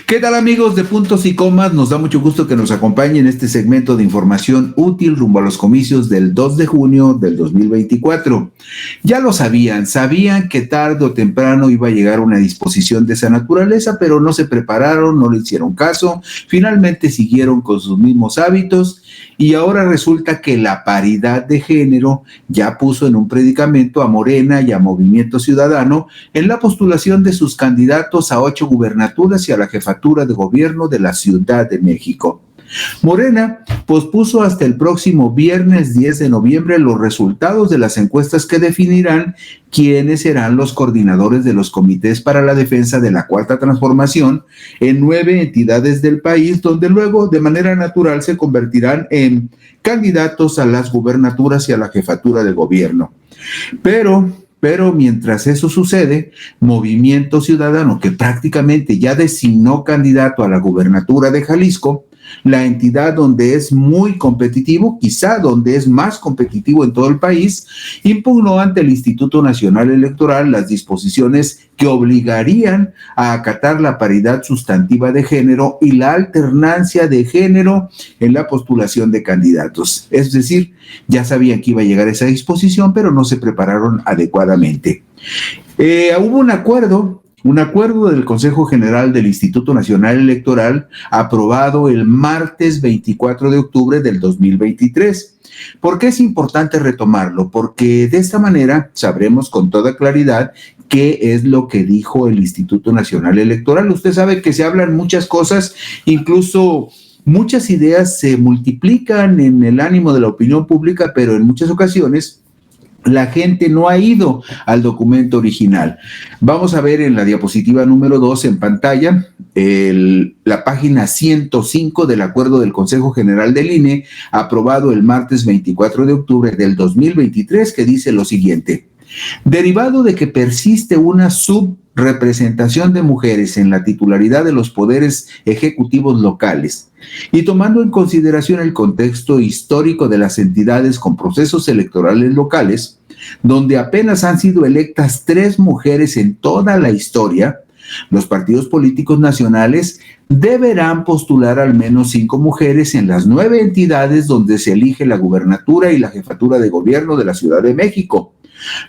¿Qué tal, amigos de Puntos y Comas? Nos da mucho gusto que nos acompañen en este segmento de información útil rumbo a los comicios del 2 de junio del 2024. Ya lo sabían que tarde o temprano iba a llegar una disposición de esa naturaleza, pero no se prepararon, no le hicieron caso, finalmente siguieron con sus mismos hábitos y ahora resulta que la paridad de género ya puso en un predicamento a Morena y a Movimiento Ciudadano en la postulación de sus candidatos a 8 gubernaturas y a la jefatura de gobierno de la Ciudad de México. Morena pospuso hasta el próximo viernes 10 de noviembre los resultados de las encuestas que definirán quiénes serán los coordinadores de los comités para la defensa de la Cuarta Transformación en 9 entidades del país, donde luego de manera natural se convertirán en candidatos a las gubernaturas y a la jefatura de gobierno. Pero mientras eso sucede, Movimiento Ciudadano, que prácticamente ya designó candidato a la gubernatura de Jalisco, la entidad donde es muy competitivo, quizá donde es más competitivo en todo el país, impugnó ante el Instituto Nacional Electoral las disposiciones que obligarían a acatar la paridad sustantiva de género y la alternancia de género en la postulación de candidatos. Es decir, ya sabían que iba a llegar esa disposición, pero no se prepararon adecuadamente. Hubo un acuerdo del Consejo General del Instituto Nacional Electoral aprobado el martes 24 de octubre del 2023. ¿Por qué es importante retomarlo? Porque de esta manera sabremos con toda claridad qué es lo que dijo el Instituto Nacional Electoral. Usted sabe que se hablan muchas cosas, incluso muchas ideas se multiplican en el ánimo de la opinión pública, pero en muchas ocasiones la gente no ha ido al documento original. Vamos a ver en la diapositiva número 2 en pantalla la página 105 del acuerdo del Consejo General del INE, aprobado el martes 24 de octubre del 2023, que dice lo siguiente: derivado de que persiste una subrepresentación de mujeres en la titularidad de los poderes ejecutivos locales y tomando en consideración el contexto histórico de las entidades con procesos electorales locales, donde apenas han sido electas 3 mujeres en toda la historia, los partidos políticos nacionales deberán postular al menos 5 mujeres en las 9 entidades donde se elige la gubernatura y la jefatura de gobierno de la Ciudad de México.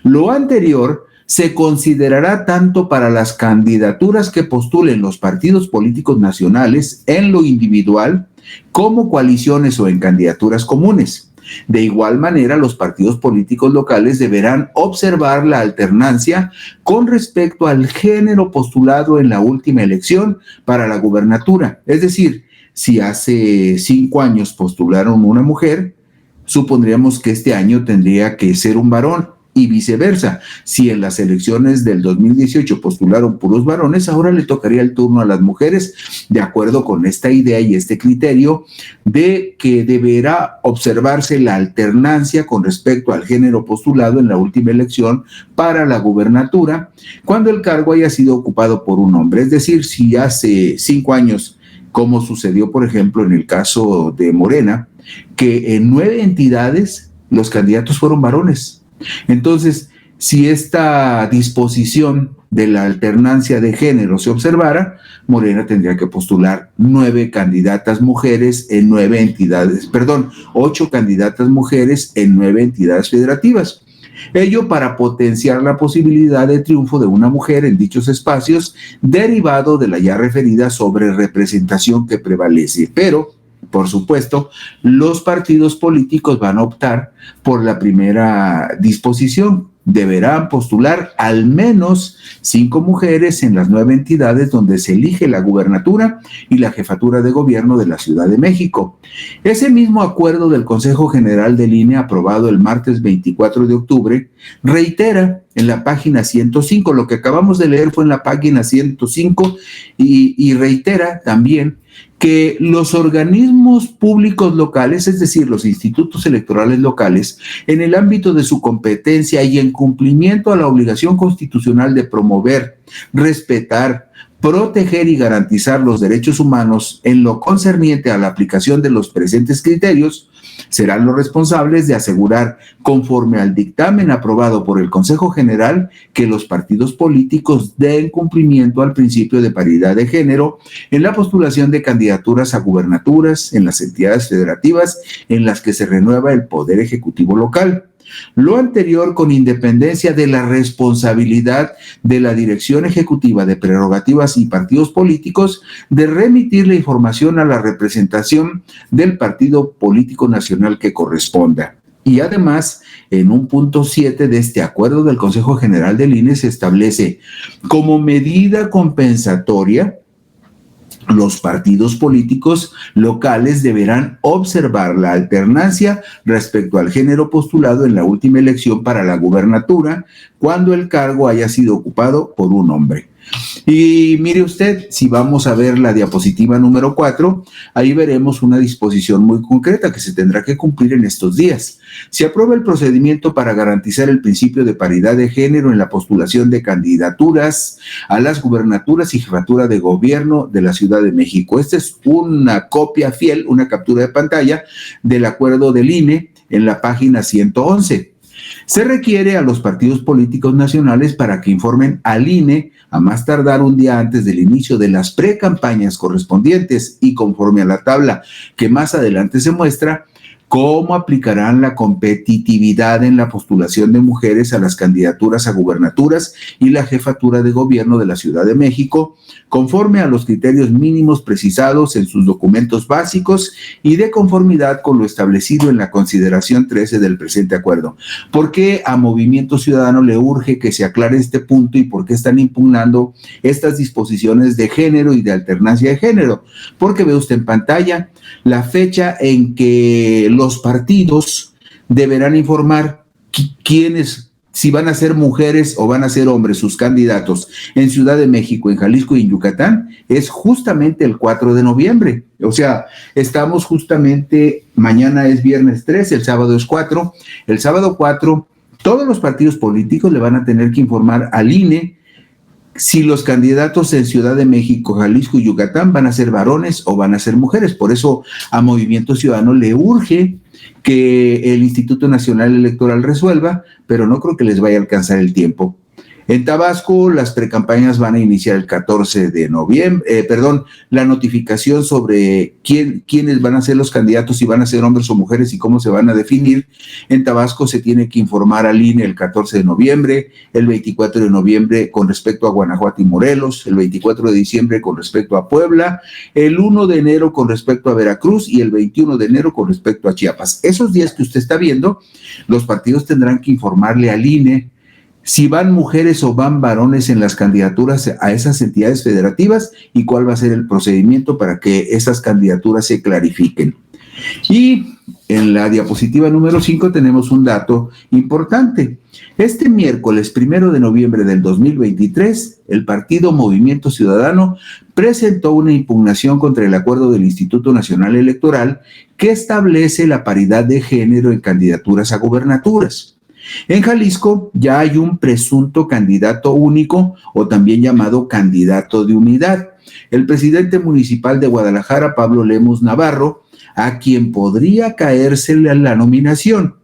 Lo anterior se considerará tanto para las candidaturas que postulen los partidos políticos nacionales en lo individual como coaliciones o en candidaturas comunes. De igual manera, los partidos políticos locales deberán observar la alternancia con respecto al género postulado en la última elección para la gubernatura. Es decir, si hace 5 años postularon una mujer, supondríamos que este año tendría que ser un varón. Y viceversa, si en las elecciones del 2018 postularon puros varones, ahora le tocaría el turno a las mujeres, de acuerdo con esta idea y este criterio de que deberá observarse la alternancia con respecto al género postulado en la última elección para la gubernatura, cuando el cargo haya sido ocupado por un hombre. Es decir, si hace 5 años, como sucedió, por ejemplo, en el caso de Morena, que en 9 entidades los candidatos fueron varones. Entonces, si esta disposición de la alternancia de género se observara, Morena tendría que postular 9 candidatas mujeres en 9 entidades, 8 candidatas mujeres en 9 entidades federativas. Ello para potenciar la posibilidad de triunfo de una mujer en dichos espacios, derivado de la ya referida sobrerepresentación que prevalece. Pero, por supuesto, los partidos políticos van a optar por la primera disposición. Deberán postular al menos 5 mujeres en las 9 entidades donde se elige la gubernatura y la jefatura de gobierno de la Ciudad de México. Ese mismo acuerdo del Consejo General del INE, aprobado el martes 24 de octubre, reitera en la página 105, lo que acabamos de leer fue en la página 105, y reitera también que los organismos públicos locales, es decir, los institutos electorales locales, en el ámbito de su competencia y en cumplimiento a la obligación constitucional de promover, respetar, proteger y garantizar los derechos humanos en lo concerniente a la aplicación de los presentes criterios, serán los responsables de asegurar, conforme al dictamen aprobado por el Consejo General, que los partidos políticos den cumplimiento al principio de paridad de género en la postulación de candidaturas a gubernaturas en las entidades federativas en las que se renueva el Poder Ejecutivo local. Lo anterior con independencia de la responsabilidad de la Dirección Ejecutiva de Prerrogativas y Partidos Políticos de remitir la información a la representación del partido político nacional que corresponda. Y además, en un punto 7 de este acuerdo del Consejo General del INE se establece como medida compensatoria: los partidos políticos locales deberán observar la alternancia respecto al género postulado en la última elección para la gubernatura cuando el cargo haya sido ocupado por un hombre. Y mire usted, si vamos a ver la diapositiva número 4, ahí veremos una disposición muy concreta que se tendrá que cumplir en estos días. Se aprueba el procedimiento para garantizar el principio de paridad de género en la postulación de candidaturas a las gubernaturas y jefatura de gobierno de la Ciudad de México. Esta es una copia fiel, una captura de pantalla del acuerdo del INE en la página 111. Se requiere a los partidos políticos nacionales para que informen al INE a más tardar un día antes del inicio de las precampañas correspondientes y conforme a la tabla que más adelante se muestra, cómo aplicarán la competitividad en la postulación de mujeres a las candidaturas a gubernaturas y la jefatura de gobierno de la Ciudad de México, conforme a los criterios mínimos precisados en sus documentos básicos y de conformidad con lo establecido en la consideración 13 del presente acuerdo. ¿Por qué a Movimiento Ciudadano le urge que se aclare este punto y por qué están impugnando estas disposiciones de género y de alternancia de género? Porque ve usted en pantalla la fecha en que los partidos deberán informar quiénes, si van a ser mujeres o van a ser hombres sus candidatos en Ciudad de México, en Jalisco y en Yucatán, es justamente el 4 de noviembre. O sea, estamos justamente, mañana es viernes 3, el sábado es 4. El sábado 4, todos los partidos políticos le van a tener que informar al INE si los candidatos en Ciudad de México, Jalisco y Yucatán van a ser varones o van a ser mujeres. Por eso a Movimiento Ciudadano le urge que el Instituto Nacional Electoral resuelva, pero no creo que les vaya a alcanzar el tiempo. En Tabasco, las precampañas van a iniciar el 14 de noviembre, la notificación sobre quiénes van a ser los candidatos, si van a ser hombres o mujeres y cómo se van a definir. En Tabasco se tiene que informar al INE el 14 de noviembre, el 24 de noviembre con respecto a Guanajuato y Morelos, el 24 de diciembre con respecto a Puebla, el 1 de enero con respecto a Veracruz y el 21 de enero con respecto a Chiapas. Esos días que usted está viendo, los partidos tendrán que informarle al INE si van mujeres o van varones en las candidaturas a esas entidades federativas y cuál va a ser el procedimiento para que esas candidaturas se clarifiquen. Y en la diapositiva número 5 tenemos un dato importante. Este miércoles 1 de noviembre del 2023, el partido Movimiento Ciudadano presentó una impugnación contra el acuerdo del Instituto Nacional Electoral que establece la paridad de género en candidaturas a gubernaturas. En Jalisco ya hay un presunto candidato único o también llamado candidato de unidad, el presidente municipal de Guadalajara, Pablo Lemus Navarro, a quien podría caérsele la nominación.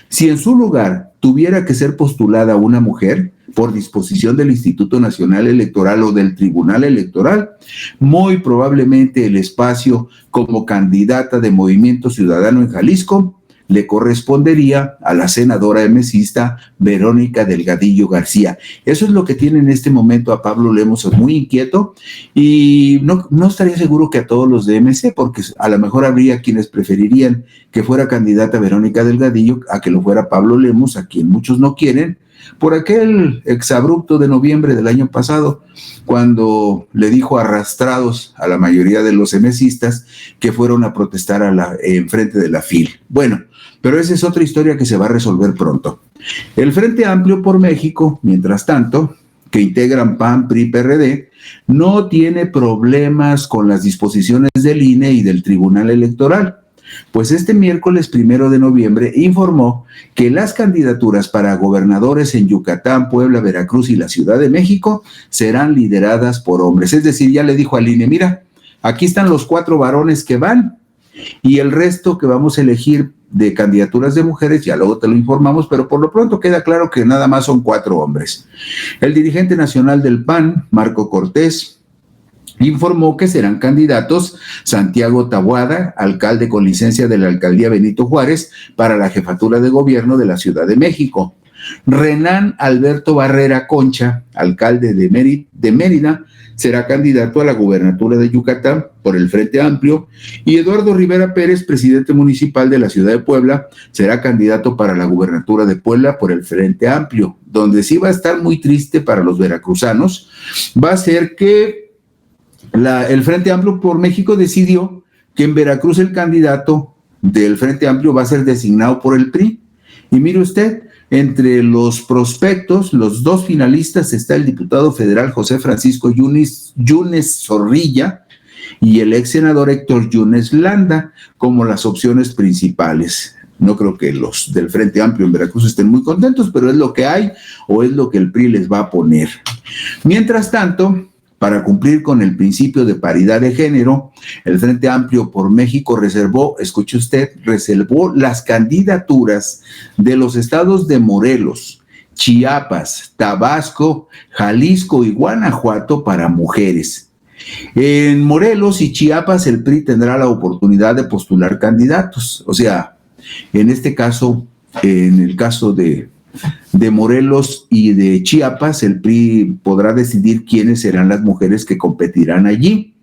Si en su lugar tuviera que ser postulada una mujer, por disposición del Instituto Nacional Electoral o del Tribunal Electoral, muy probablemente el espacio como candidata de Movimiento Ciudadano en Jalisco le correspondería a la senadora emesista Verónica Delgadillo García. Eso es lo que tiene en este momento a Pablo Lemus muy inquieto y no estaría seguro que a todos los de MC, porque a lo mejor habría quienes preferirían que fuera candidata Verónica Delgadillo a que lo fuera Pablo Lemus, a quien muchos no quieren, por aquel exabrupto de noviembre del año pasado, cuando le dijo arrastrados a la mayoría de los emesistas que fueron a protestar enfrente de la FIL. Bueno, pero esa es otra historia que se va a resolver pronto. El Frente Amplio por México, mientras tanto, que integran PAN, PRI, PRD, no tiene problemas con las disposiciones del INE y del Tribunal Electoral. Pues este miércoles 1 de noviembre informó que las candidaturas para gobernadores en Yucatán, Puebla, Veracruz y la Ciudad de México serán lideradas por hombres. Es decir, ya le dijo al INE, mira, aquí están los 4 varones que van y el resto que vamos a elegir de candidaturas de mujeres, ya luego te lo informamos, pero por lo pronto queda claro que nada más son 4 hombres. El dirigente nacional del PAN, Marco Cortés, informó que serán candidatos Santiago Taboada, alcalde con licencia de la alcaldía Benito Juárez, para la jefatura de gobierno de la Ciudad de México. Renán Alberto Barrera Concha, alcalde de Mérida, será candidato a la gubernatura de Yucatán por el Frente Amplio, y Eduardo Rivera Pérez, presidente municipal de la ciudad de Puebla, será candidato para la gubernatura de Puebla por el Frente Amplio. Donde sí va a estar muy triste para los veracruzanos va a ser que el Frente Amplio por México decidió que en Veracruz el candidato del Frente Amplio va a ser designado por el PRI. Y mire usted, entre los prospectos, los 2 finalistas, está el diputado federal José Francisco Yunes Zorrilla y el ex senador Héctor Yunes Landa como las opciones principales. No creo que los del Frente Amplio en Veracruz estén muy contentos, pero es lo que hay o es lo que el PRI les va a poner. Mientras tanto, para cumplir con el principio de paridad de género, el Frente Amplio por México reservó las candidaturas de los estados de Morelos, Chiapas, Tabasco, Jalisco y Guanajuato para mujeres. En Morelos y Chiapas el PRI tendrá la oportunidad de postular candidatos. O sea, en este caso, en el caso de Morelos y de Chiapas, el PRI podrá decidir quiénes serán las mujeres que competirán allí.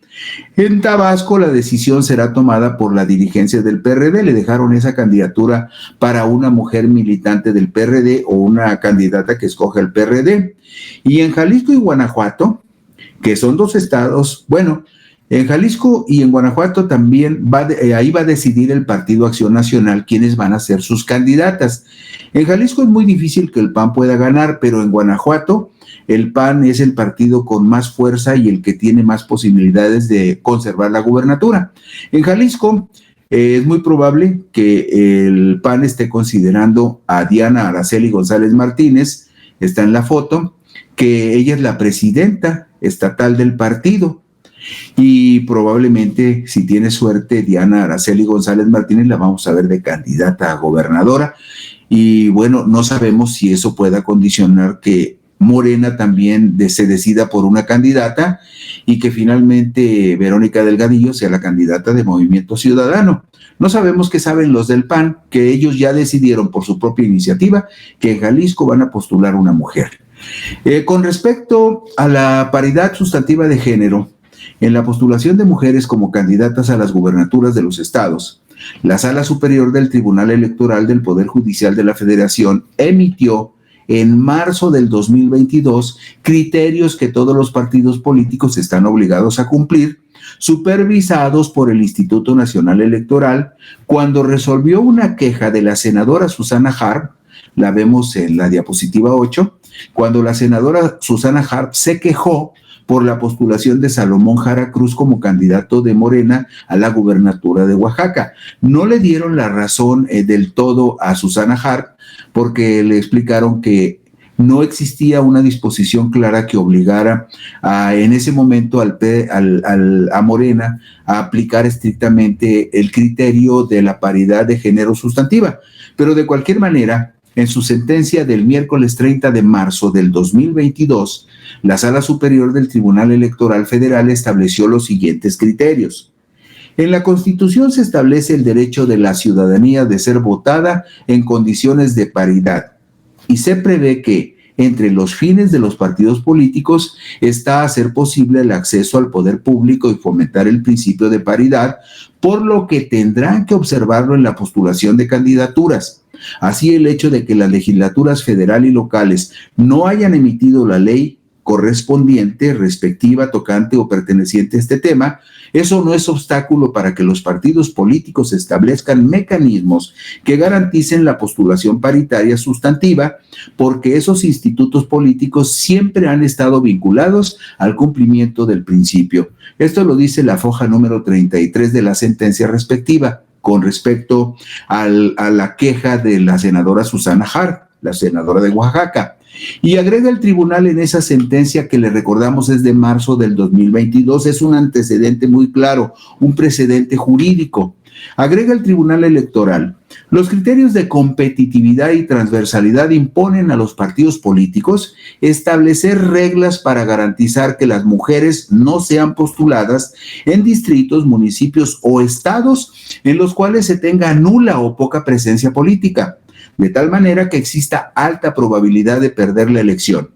En Tabasco la decisión será tomada por la dirigencia del PRD, le dejaron esa candidatura para una mujer militante del PRD o una candidata que escoja el PRD. Y en Jalisco y Guanajuato, que son 2 estados, bueno, en Jalisco y en Guanajuato también ahí va a decidir el Partido Acción Nacional quiénes van a ser sus candidatas. En Jalisco es muy difícil que el PAN pueda ganar, pero en Guanajuato el PAN es el partido con más fuerza y el que tiene más posibilidades de conservar la gubernatura. En Jalisco es muy probable que el PAN esté considerando a Diana Araceli González Martínez, está en la foto, que ella es la presidenta estatal del partido. Y probablemente, si tiene suerte, Diana Araceli González Martínez la vamos a ver de candidata a gobernadora. Y bueno, no sabemos si eso pueda condicionar que Morena también se decida por una candidata y que finalmente Verónica Delgadillo sea la candidata de Movimiento Ciudadano. No sabemos qué saben los del PAN, que ellos ya decidieron por su propia iniciativa que en Jalisco van a postular una mujer. Con respecto a la paridad sustantiva de género, en la postulación de mujeres como candidatas a las gubernaturas de los estados, la Sala Superior del Tribunal Electoral del Poder Judicial de la Federación emitió en marzo del 2022 criterios que todos los partidos políticos están obligados a cumplir, supervisados por el Instituto Nacional Electoral, cuando resolvió una queja de la senadora Susana Harp, la vemos en la diapositiva 8, cuando la senadora Susana Harp se quejó por la postulación de Salomón Jara Cruz como candidato de Morena a la gubernatura de Oaxaca. No le dieron la razón del todo a Susana Harp porque le explicaron que no existía una disposición clara que obligara en ese momento a Morena a aplicar estrictamente el criterio de la paridad de género sustantiva. Pero de cualquier manera, en su sentencia del miércoles 30 de marzo del 2022, la Sala Superior del Tribunal Electoral Federal estableció los siguientes criterios. En la Constitución se establece el derecho de la ciudadanía de ser votada en condiciones de paridad y se prevé que entre los fines de los partidos políticos está hacer posible el acceso al poder público y fomentar el principio de paridad, por lo que tendrán que observarlo en la postulación de candidaturas. Así, el hecho de que las legislaturas federal y locales no hayan emitido la ley correspondiente, respectiva, tocante o perteneciente a este tema, eso no es obstáculo para que los partidos políticos establezcan mecanismos que garanticen la postulación paritaria sustantiva, porque esos institutos políticos siempre han estado vinculados al cumplimiento del principio. Esto lo dice la foja número 33 de la sentencia respectiva. con respecto a la queja de la senadora Susana Hart, la senadora de Oaxaca. Y agrega el tribunal en esa sentencia, que le recordamos es de marzo del 2022, es un antecedente muy claro, un precedente jurídico. Agrega el Tribunal Electoral: los criterios de competitividad y transversalidad imponen a los partidos políticos establecer reglas para garantizar que las mujeres no sean postuladas en distritos, municipios o estados en los cuales se tenga nula o poca presencia política, de tal manera que exista alta probabilidad de perder la elección.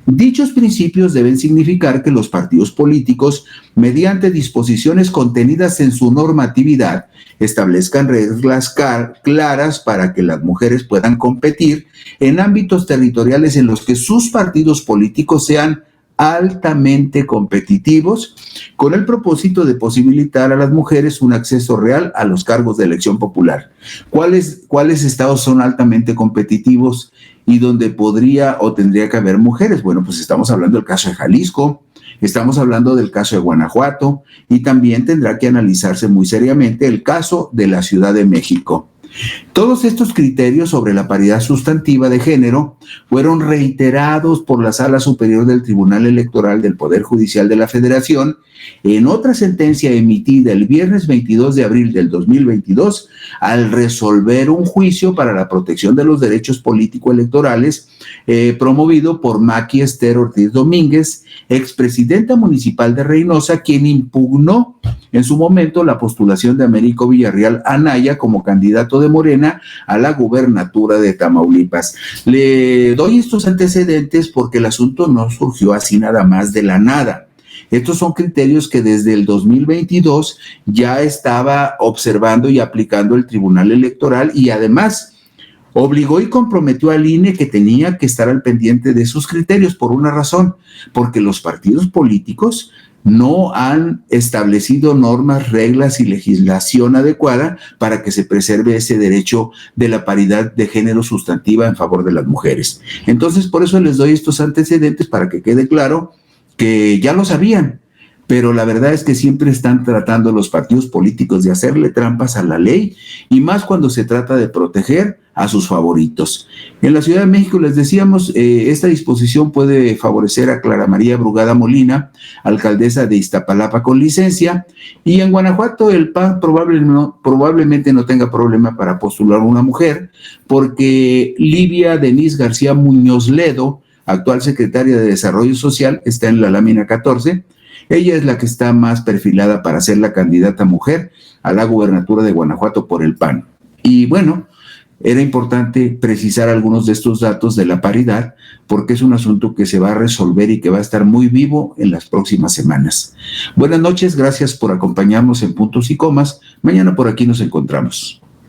Dichos principios deben significar que los partidos políticos, mediante disposiciones contenidas en su normatividad, establezcan reglas claras para que las mujeres puedan competir en ámbitos territoriales en los que sus partidos políticos sean altamente competitivos, con el propósito de posibilitar a las mujeres un acceso real a los cargos de elección popular. ¿Cuáles estados son altamente competitivos y donde podría o tendría que haber mujeres? Bueno, pues estamos hablando del caso de Jalisco, estamos hablando del caso de Guanajuato, y también tendrá que analizarse muy seriamente el caso de la Ciudad de México. Todos estos criterios sobre la paridad sustantiva de género fueron reiterados por la Sala Superior del Tribunal Electoral del Poder Judicial de la Federación en otra sentencia emitida el viernes 22 de abril del 2022, al resolver un juicio para la protección de los derechos político-electorales promovido por Maqui Esther Ortiz Domínguez, expresidenta municipal de Reynosa, quien impugnó en su momento la postulación de Américo Villarreal Anaya como candidato de Morena a la gubernatura de Tamaulipas. Le doy estos antecedentes porque el asunto no surgió así nada más de la nada. Estos son criterios que desde el 2022 ya estaba observando y aplicando el Tribunal Electoral, y además obligó y comprometió al INE que tenía que estar al pendiente de esos criterios por una razón: porque los partidos políticos no han establecido normas, reglas y legislación adecuada para que se preserve ese derecho de la paridad de género sustantiva en favor de las mujeres. Entonces, por eso les doy estos antecedentes, para que quede claro que ya lo sabían, pero la verdad es que siempre están tratando los partidos políticos de hacerle trampas a la ley, y más cuando se trata de proteger a sus favoritos. En la Ciudad de México, les decíamos, esta disposición puede favorecer a Clara María Brugada Molina, alcaldesa de Iztapalapa con licencia, y en Guanajuato el PAN probablemente no tenga problema para postular a una mujer, porque Livia Denise García Muñoz Ledo, actual secretaria de Desarrollo Social, está en la lámina 14. Ella es la que está más perfilada para ser la candidata mujer a la gubernatura de Guanajuato por el PAN. Y bueno, era importante precisar algunos de estos datos de la paridad, porque es un asunto que se va a resolver y que va a estar muy vivo en las próximas semanas. Buenas noches, gracias por acompañarnos en Puntos y Comas. Mañana por aquí nos encontramos.